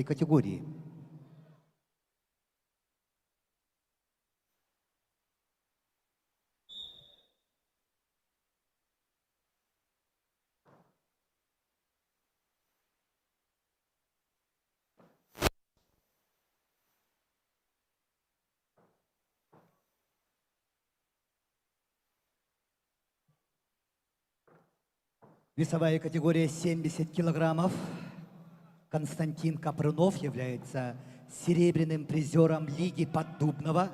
категории. Весовая категория 70 килограммов. Константин Капрунов является серебряным призером Лиги Поддубного,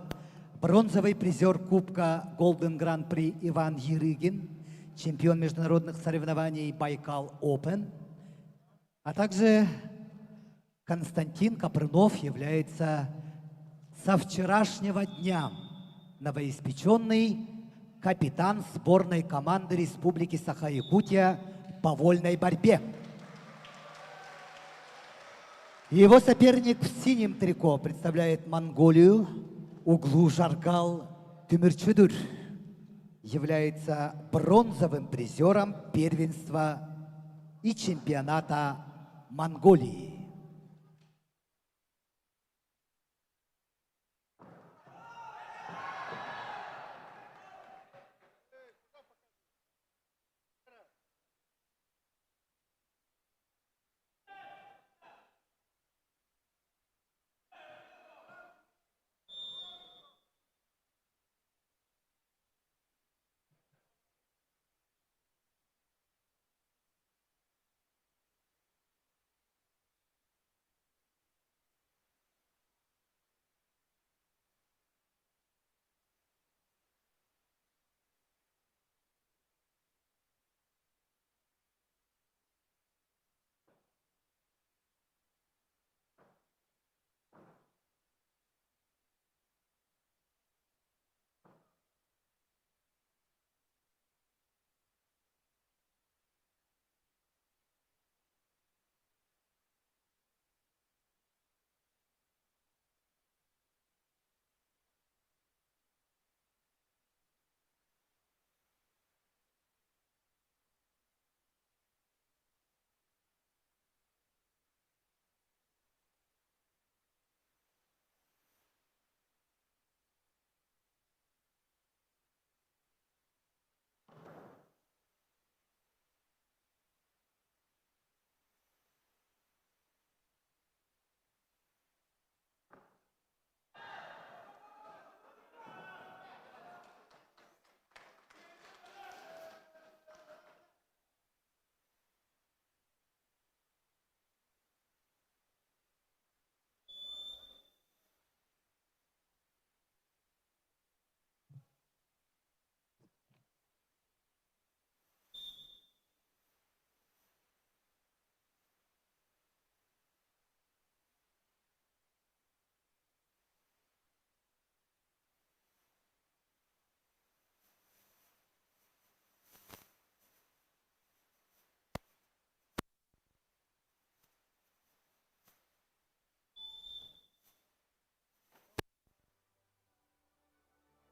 бронзовый призер Кубка Golden Гран-при Иван Ерыгин, чемпион международных соревнований Байкал Open, а также Константин Капрунов является со вчерашнего дня новоиспеченный капитан сборной команды Республики Саха-Якутия по вольной борьбе. Его соперник в синем трико представляет Монголию. Углу Жаргал Тюмерчудур является бронзовым призером первенства и чемпионата Монголии.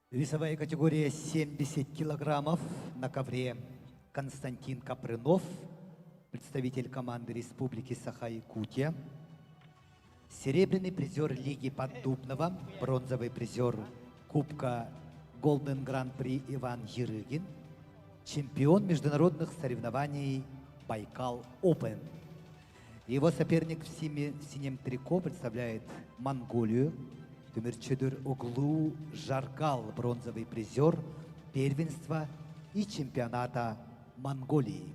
Весовая категория 70 килограммов. На ковре Константин Капрынов, представитель команды Республики Саха-Якутия. Серебряный призер Лиги Поддубного, бронзовый призер Кубка Golden Гран-при Иван Ерыгин, чемпион международных соревнований Байкал Open. Его соперник в синем трико представляет Монголию. Тюмерчудур Углу Жаргал, бронзовый призер первенства и чемпионата Монголии.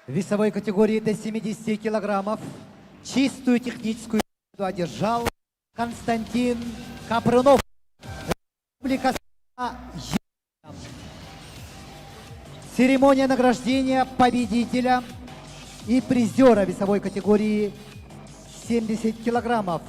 В весовой категории до 70 килограммов чистую техническую победу одержал Константин Капрынов. Республика США. Церемония награждения победителя и призера весовой категории 70 килограммов.